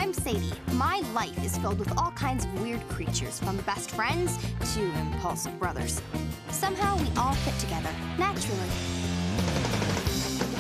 I'm Sadie. My life is filled with all kinds of weird creatures, from best friends to impulsive brothers. Somehow we all fit together, naturally.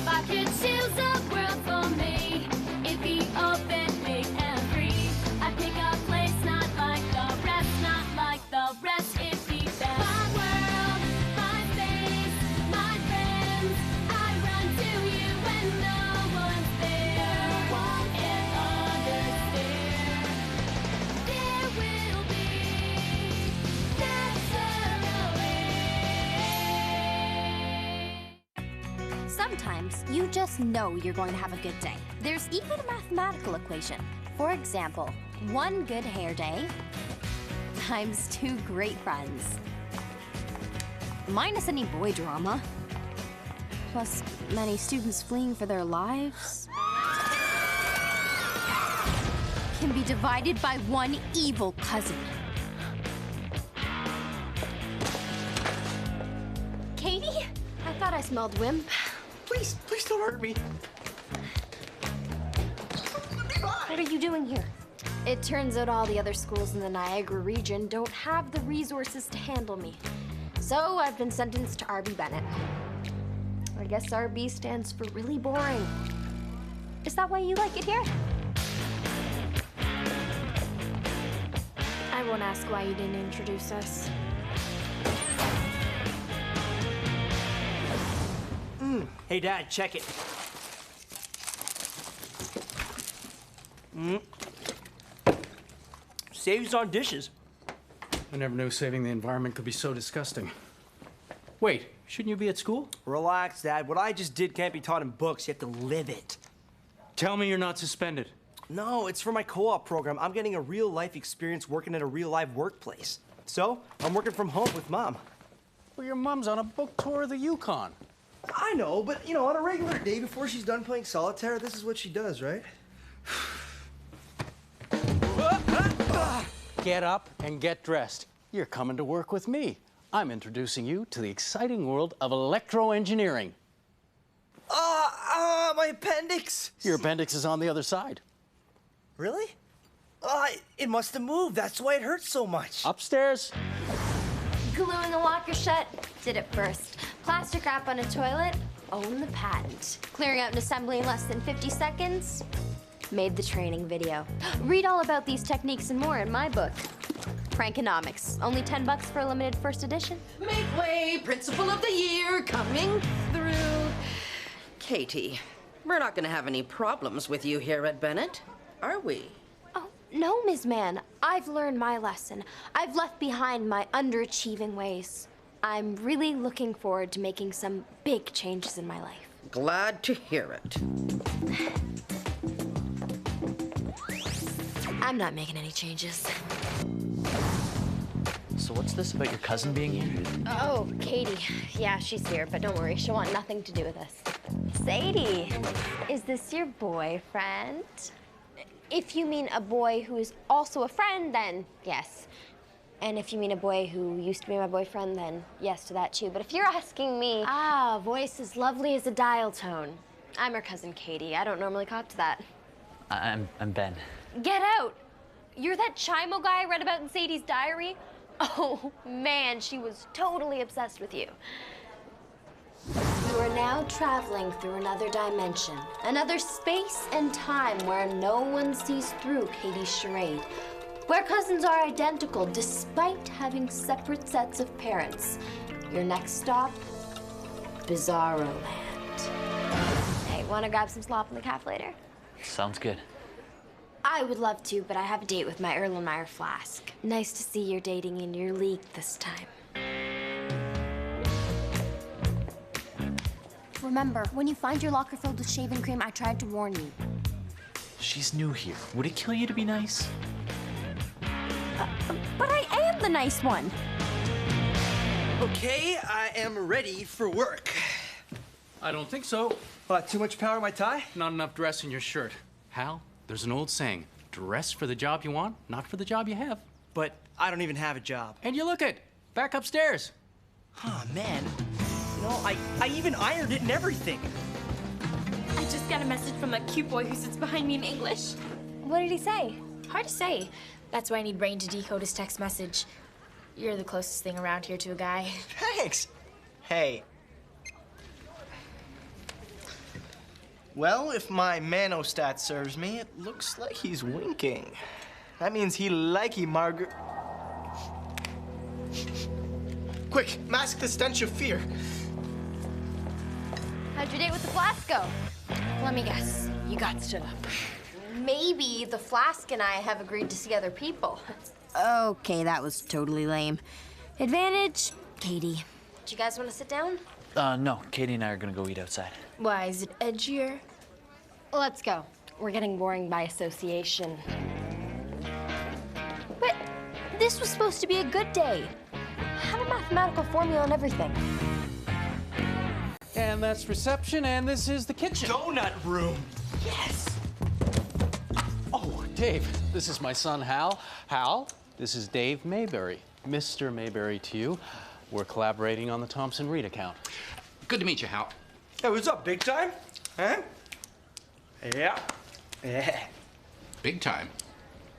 If I could choose a world for me, it'd be open, big and free. I'd pick a place not like the rest, not like the rest. It'd be best. My world, my space, my friends. I run to you when no one's there. And others there. There will be naturally. Sometimes you just know you're going to have a good day. There's even a mathematical equation. For example, one good hair day times 2 great friends, minus any boy drama, plus many students fleeing for their lives, can be divided by one evil cousin. Katie? I thought I smelled wimp. Please don't hurt me. What are you doing here? It turns out all the other schools in the Niagara region don't have the resources to handle me. So I've been sentenced to RB Bennett. I guess RB stands for really boring. Is that why you like it here? I won't ask why you didn't introduce us. Hey, Dad, check it. Saves on dishes. I never knew saving the environment could be so disgusting. Wait, shouldn't you be at school? Relax, Dad. What I just did can't be taught in books. You have to live it. Tell me you're not suspended. No, it's for my co-op program. I'm getting a real-life experience working at a real-life workplace. So, I'm working from home with Mom. Well, your mom's on a book tour of the Yukon. I know, but, on a regular day before she's done playing solitaire, this is what she does, right? Get up and get dressed. You're coming to work with me. I'm introducing you to the exciting world of electroengineering. My appendix. Your appendix is on the other side. Really? It must have moved. That's why it hurts so much. Upstairs. Gluing a locker shut, did it first. Plastic wrap on a toilet, own the patent. Clearing out an assembly in less than 50 seconds, made the training video. Read all about these techniques and more in my book, Prankonomics. Only $10 for a limited first edition. Make way, Principal of the Year coming through. Katie, we're not gonna have any problems with you here at Bennett, are we? Oh, no, Ms. Mann. I've learned my lesson. I've left behind my underachieving ways. I'm really looking forward to making some big changes in my life. Glad to hear it. I'm not making any changes. So what's this about your cousin being here? Oh, Katie. Yeah, she's here, but don't worry, she'll want nothing to do with us. Sadie, is this your boyfriend? If you mean a boy who is also a friend, then yes. And if you mean a boy who used to be my boyfriend, then yes to that too. But if you're asking me, voice as lovely as a dial tone. I'm her cousin Katie. I don't normally cop to that. I'm Ben. Get out! You're that Chimo guy I read about in Sadie's diary? Oh, man, she was totally obsessed with you. You are now traveling through another dimension, another space and time where no one sees through Katie's charade, where cousins are identical despite having separate sets of parents. Your next stop, Bizarro Land. Hey, wanna grab some slop in the caf later? Sounds good. I would love to, but I have a date with my Erlenmeyer flask. Nice to see you're dating in your league this time. Remember, when you find your locker filled with shaving cream, I tried to warn you. She's new here. Would it kill you to be nice? But I am the nice one. Okay, I am ready for work. I don't think so. Too much power in my tie? Not enough dress in your shirt. Hal, there's an old saying, dress for the job you want, not for the job you have. But I don't even have a job. And you look it. Back upstairs. Oh, man. I even ironed it and everything. I just got a message from that cute boy who sits behind me in English. What did he say? Hard to say. That's why I need Brain to decode his text message. You're the closest thing around here to a guy. Thanks. Hey. Well, if my manostat serves me, it looks like he's winking. That means he likey Margaret. Quick, mask the stench of fear. How'd your date with the flask go? Let me guess. You got stood up. Maybe the flask and I have agreed to see other people. Okay, that was totally lame. Advantage, Katie. Do you guys want to sit down? No. Katie and I are gonna go eat outside. Why, is it edgier? Let's go. We're getting boring by association. But this was supposed to be a good day. Have a mathematical formula and everything. And that's reception, and this is the kitchen. Donut room. Yes. Oh, Dave, this is my son, Hal. Hal, this is Dave Mayberry. Mr. Mayberry to you. We're collaborating on the Thompson Reed account. Good to meet you, Hal. Hey, what's up, big time? Huh? Yeah. Yeah. Big time.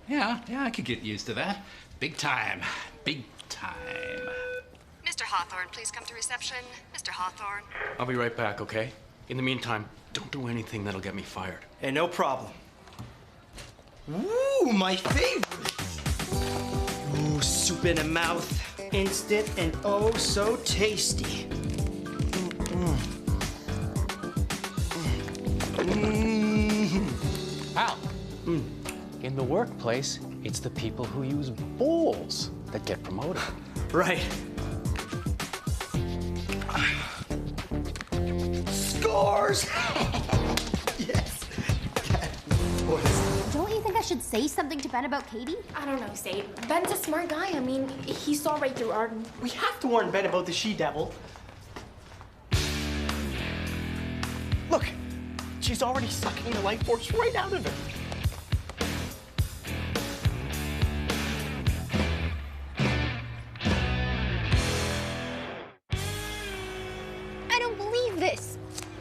Yeah, I could get used to that. Big time. Big time. Mr. Hawthorne, please come to reception. Mr. Hawthorne. I'll be right back, okay? In the meantime, don't do anything that'll get me fired. Hey, no problem. Ooh, my favorite. Ooh, soup in the mouth. Instant and oh so tasty. Hal, in the workplace, it's the people who use bowls that get promoted. Right. Scores! Yes. Don't you think I should say something to Ben about Katie? I don't know, Sadie. Ben's a smart guy. I mean, he saw right through Arden. We have to warn Ben about the she-devil. Look, she's already sucking the life force right out of him. I don't believe this.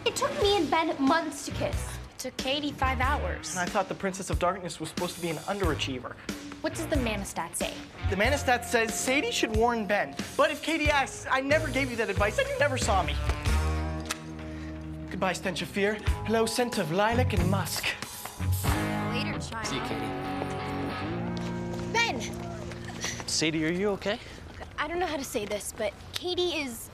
It took me and Ben months to kiss. It took Katie 5 hours. And I thought the Princess of Darkness was supposed to be an underachiever. What does the manostat say? The manostat says Sadie should warn Ben. But if Katie asks, I never gave you that advice and you never saw me. Goodbye, stench of fear. Hello, scent of lilac and musk. Later, child. See you, Katie. Ben! Sadie, are you okay? I don't know how to say this, but Katie is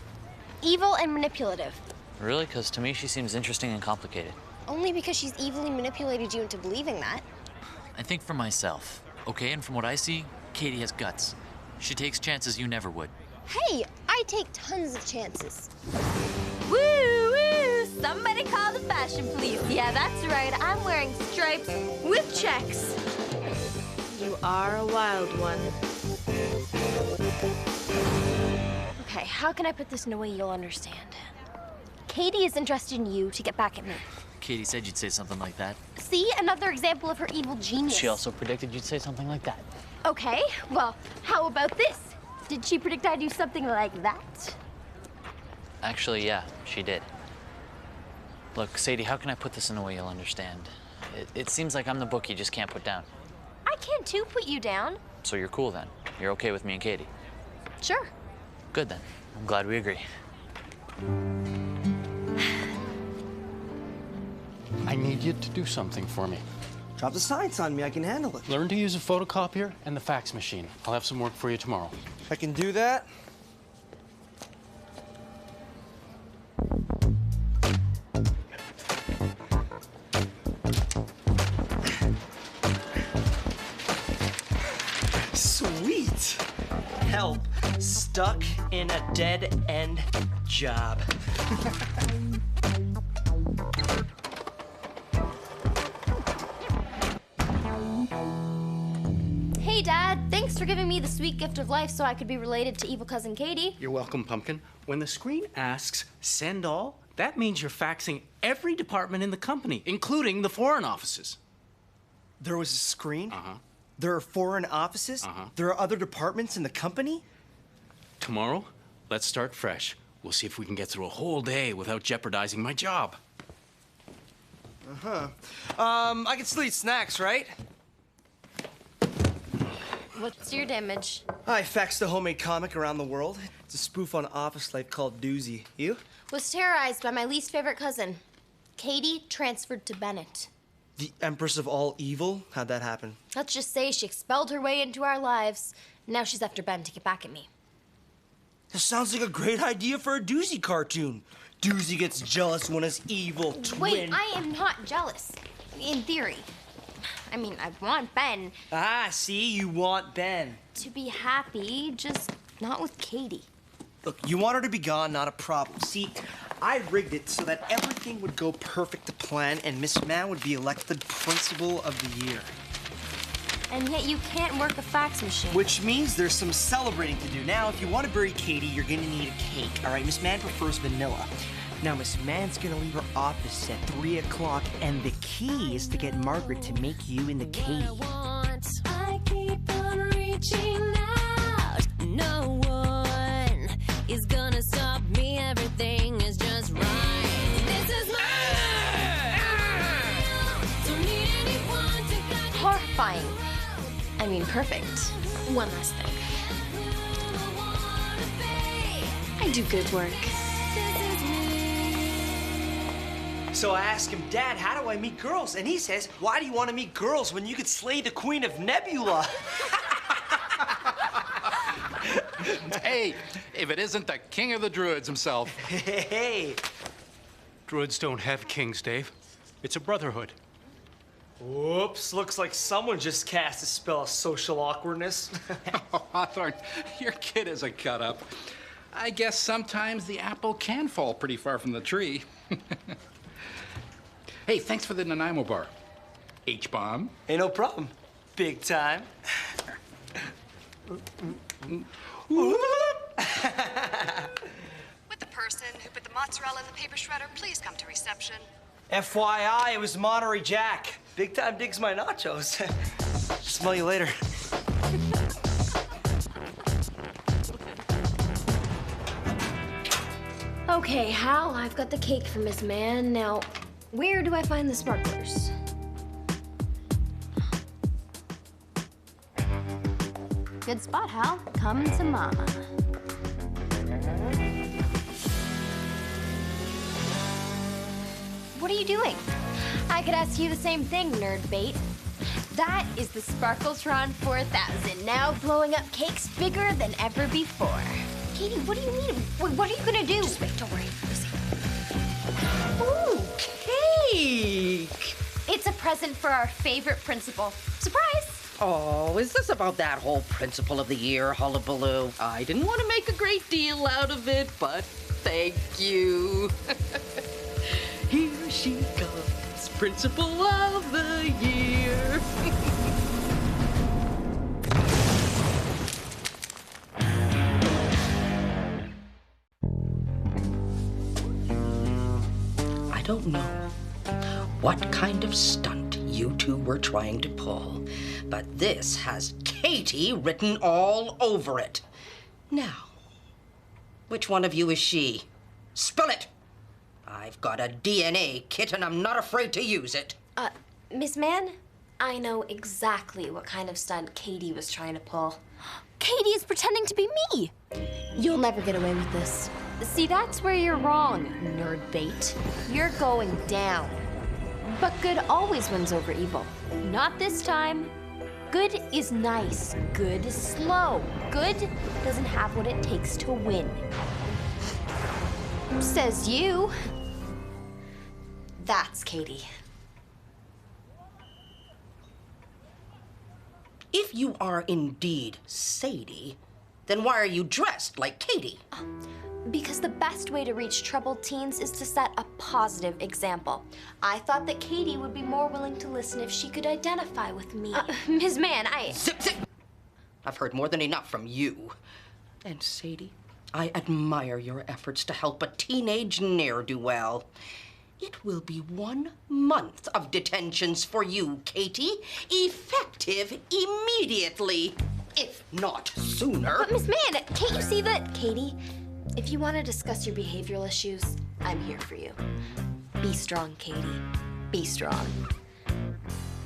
evil and manipulative. Really? Because to me, she seems interesting and complicated. Only because she's evilly manipulated you into believing that. I think for myself, okay? And from what I see, Katie has guts. She takes chances you never would. Hey, I take tons of chances. Woo, woo! Somebody call the fashion police. Yeah, that's right. I'm wearing stripes with checks. You are a wild one. Okay, how can I put this in a way you'll understand? Katie is interested in you to get back at me. Katie said you'd say something like that. See? Another example of her evil genius. She also predicted you'd say something like that. Okay, well, how about this? Did she predict I'd do something like that? Actually, yeah, she did. Look, Sadie, how can I put this in a way you'll understand? It seems like I'm the book you just can't put down. I can too put you down. So you're cool then? You're okay with me and Katie? Sure. Good then. I'm glad we agree. I need you to do something for me. Drop the science on me, I can handle it. Learn to use a photocopier and the fax machine. I'll have some work for you tomorrow. I can do that. Sweet. Help. Stuck in a dead-end job. Hey, Dad. Thanks for giving me the sweet gift of life so I could be related to evil cousin Katie. You're welcome, Pumpkin. When the screen asks send all, that means you're faxing every department in the company, including the foreign offices. There was a screen? Uh-huh. There are foreign offices? Uh-huh. There are other departments in the company? Tomorrow, let's start fresh. We'll see if we can get through a whole day without jeopardizing my job. I can still eat snacks, right? What's your damage? I faxed a homemade comic around the world. It's a spoof on Office Life called Doozy. You? Was terrorized by my least favorite cousin. Katie transferred to Bennett. The Empress of all evil? How'd that happen? Let's just say she expelled her way into our lives. Now she's after Ben to get back at me. This sounds like a great idea for a Doozy cartoon. Doozy gets jealous when his evil twin... Wait, I am not jealous. In theory. I mean, I want Ben Ah, see? You want Ben. to be happy, just not with Katie. Look, you want her to be gone, not a problem. See, I rigged it so that everything would go perfect to plan and Miss Mann would be elected Principal of the Year. And yet you can't work a fax machine. Which means there's some celebrating to do. Now, if you want to bury Katie, you're gonna need a cake, all right? Miss Mann prefers vanilla. Now, Miss Mann's gonna leave her office at 3 o'clock, and the key is to get Margaret to make you into Katie. I keep on reaching out. No one is gonna stop me. Everything is just right. This is my don't need anyone to guide me. Horrifying. I mean, perfect. One last thing. I do good work. So I asked him, Dad, how do I meet girls? And he says, why do you want to meet girls when you could slay the Queen of Nebula? Hey, if it isn't the king of the druids himself. Hey. Druids don't have kings, Dave. It's a brotherhood. Whoops, looks like someone just cast a spell of social awkwardness. Oh, Hawthorne, your kid is a cut-up. I guess sometimes the apple can fall pretty far from the tree. Hey, thanks for the Nanaimo bar. H-bomb. Ain't no problem. Big time. Would the person who put the mozzarella in the paper shredder please come to reception? FYI, it was Monterey Jack. Big time digs my nachos. Smell you later. Okay, Hal, I've got the cake for Miss Mann. Now, where do I find the sparklers? Good spot, Hal. Come to Mama. What are you doing? I could ask you the same thing, nerd bait. That is the Sparkletron 4000, now blowing up cakes bigger than ever before. Katie, what do you mean? What are you gonna do? Just wait, don't worry. Ooh, cake! It's a present for our favorite principal. Surprise! Oh, is this about that whole Principal of the Year hullabaloo? I didn't want to make a great deal out of it, but thank you. Here she comes, Principal of the Year. I don't know what kind of stunt you two were trying to pull, but this has Katie written all over it. Now, which one of you is she? Spill it! I've got a DNA kit and I'm not afraid to use it. Miss Mann, I know exactly what kind of stunt Katie was trying to pull. Katie is pretending to be me! You'll never get away with this. See, that's where you're wrong, nerd bait. You're going down. But good always wins over evil. Not this time. Good is nice. Good is slow. Good doesn't have what it takes to win. Says you. That's Katie. If you are indeed Sadie, then why are you dressed like Katie? Because the best way to reach troubled teens is to set a positive example. I thought that Katie would be more willing to listen if she could identify with me. Ms. Mann, Zip, zip! I've heard more than enough from you. And Sadie, I admire your efforts to help a teenage ne'er-do-well. It will be 1 month of detentions for you, Katie, effective immediately, if not sooner. But Miss Mann, can't you see that? Katie, if you want to discuss your behavioral issues, I'm here for you. Be strong, Katie. Be strong.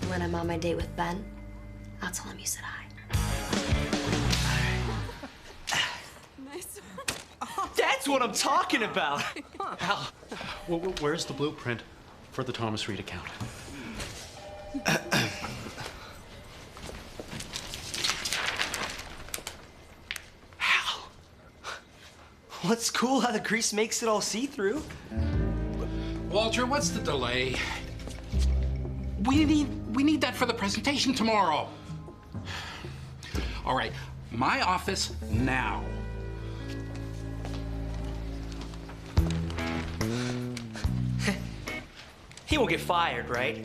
When I'm on my date with Ben, I'll tell him you said hi. That's what I'm talking about. Hal, where's the blueprint for the Thomas Reed account? Hal. What's cool how the grease makes it all see-through? Walter, what's the delay? We need that for the presentation tomorrow. All right, my office now. He won't get fired, right?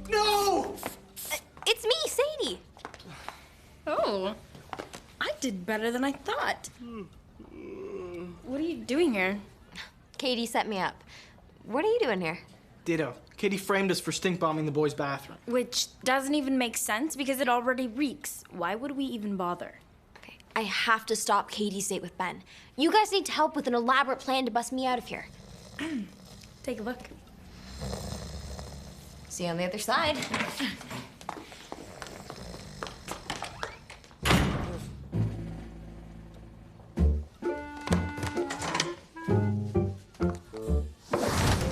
No! It's me, Sadie. Oh, I did better than I thought. What are you doing here? Katie set me up. What are you doing here? Ditto. Katie framed us for stink bombing the boys' bathroom. Which doesn't even make sense because it already reeks. Why would we even bother? Okay, I have to stop Katie's date with Ben. You guys need help with an elaborate plan to bust me out of here. Take a look. See you on the other side.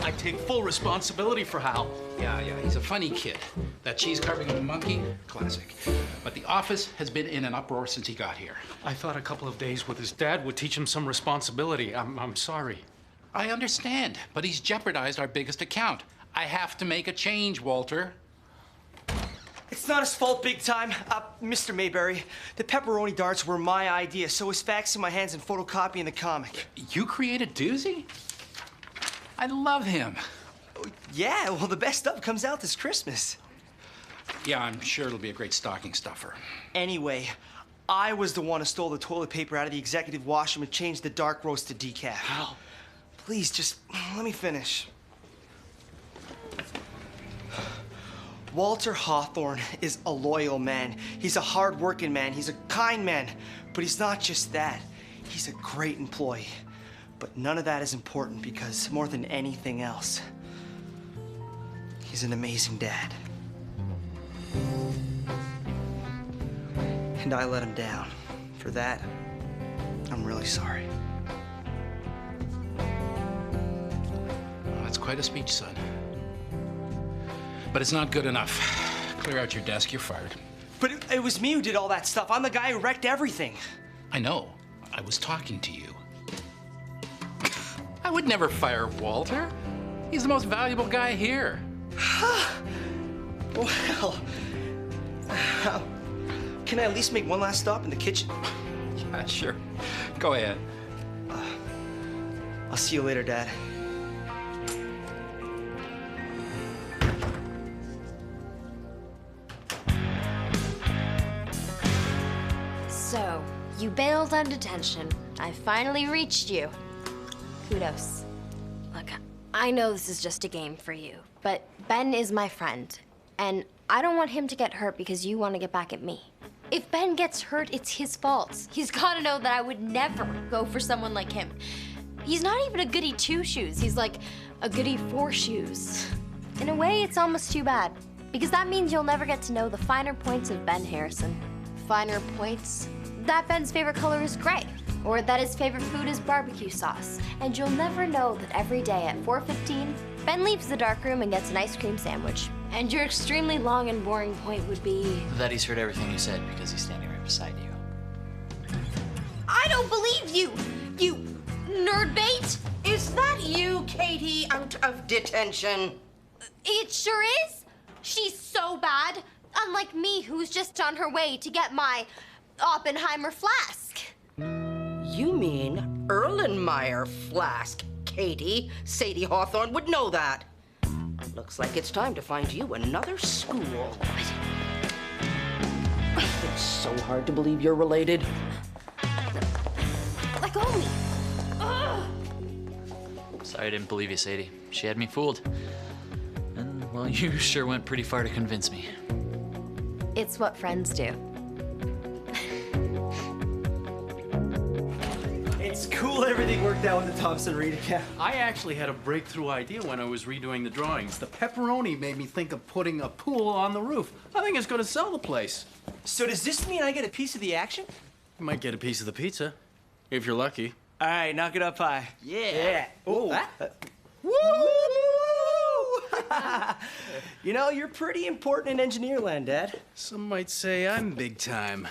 I take full responsibility for Hal. Yeah, he's a funny kid. That cheese carving of a monkey, classic. But the office has been in an uproar since he got here. I thought a couple of days with his dad would teach him some responsibility. I'm sorry. I understand, but he's jeopardized our biggest account. I have to make a change, Walter. It's not his fault big time. Mr. Mayberry, the pepperoni darts were my idea, so was faxing my hands and photocopying the comic. You created Doozy? I love him. Yeah, well, the best stuff comes out this Christmas. Yeah, I'm sure it'll be a great stocking stuffer. Anyway, I was the one who stole the toilet paper out of the executive washroom and changed the dark roast to decaf. Hal. Please, just let me finish. Walter Hawthorne is a loyal man. He's a hard-working man. He's a kind man. But he's not just that. He's a great employee. But none of that is important because more than anything else, he's an amazing dad. And I let him down. For that, I'm really sorry. Well, that's quite a speech, son. But it's not good enough. Clear out your desk, you're fired. But it was me who did all that stuff. I'm the guy who wrecked everything. I know. I was talking to you. I would never fire Walter. He's the most valuable guy here. Well, can I at least make one last stop in the kitchen? Yeah, sure. Go ahead. I'll see you later, Dad. So, you bailed on detention. I finally reached you. Kudos. Look, I know this is just a game for you, but Ben is my friend, and I don't want him to get hurt because you want to get back at me. If Ben gets hurt, it's his fault. He's got to know that I would never go for someone like him. He's not even a goody two-shoes. He's like a goody four-shoes. In a way, it's almost too bad, because that means you'll never get to know the finer points of Ben Harrison. Finer points? That Ben's favorite color is gray, or that his favorite food is barbecue sauce. And you'll never know that every day at 4:15, Ben leaves the dark room and gets an ice cream sandwich. And your extremely long and boring point would be... That he's heard everything you said because he's standing right beside you. I don't believe you, you nerd bait! Is that you, Katie, out of detention? It sure is. She's so bad. Unlike me, who's just on her way to get my Oppenheimer flask. You mean Erlenmeyer flask, Katie. Sadie Hawthorne would know that. Looks like it's time to find you another school. It's so hard to believe you're related. Let go of me. Ugh. Sorry I didn't believe you, Sadie. She had me fooled. And, well, you sure went pretty far to convince me. It's what friends do. It's cool everything worked out with the Thompson Reed account. I actually had a breakthrough idea when I was redoing the drawings. The pepperoni made me think of putting a pool on the roof. I think it's going to sell the place. So does this mean I get a piece of the action? You might get a piece of the pizza, if you're lucky. All right, knock it up high. Yeah. Oh. Woo! You know, you're pretty important in engineer land, Dad. Some might say I'm big time.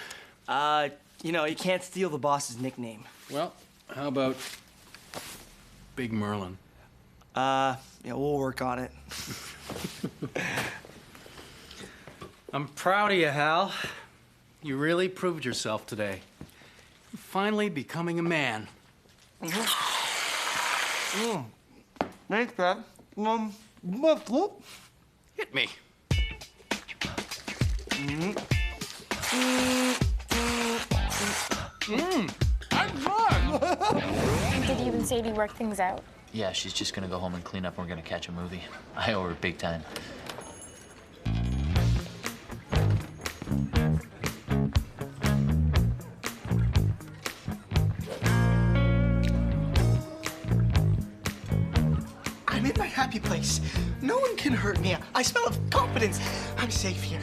You know, you can't steal the boss's nickname. Well, how about Big Merlin? Yeah, we'll work on it. I'm proud of you, Hal. You really proved yourself today. You're finally becoming a man. Thanks, Dad. Hit me. I'm fun! Did you and Sadie work things out? Yeah, she's just gonna go home and clean up and we're gonna catch a movie. I owe her big time. I'm in my happy place. No one can hurt me. I smell of confidence. I'm safe here.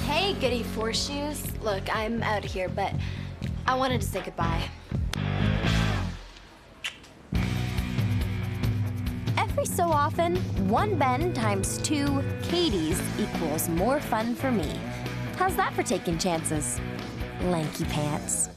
Hey, goody four shoes. Look, I'm out of here, but I wanted to say goodbye. Every so often, 1 Ben times 2 Katie's equals more fun for me. How's that for taking chances, lanky pants?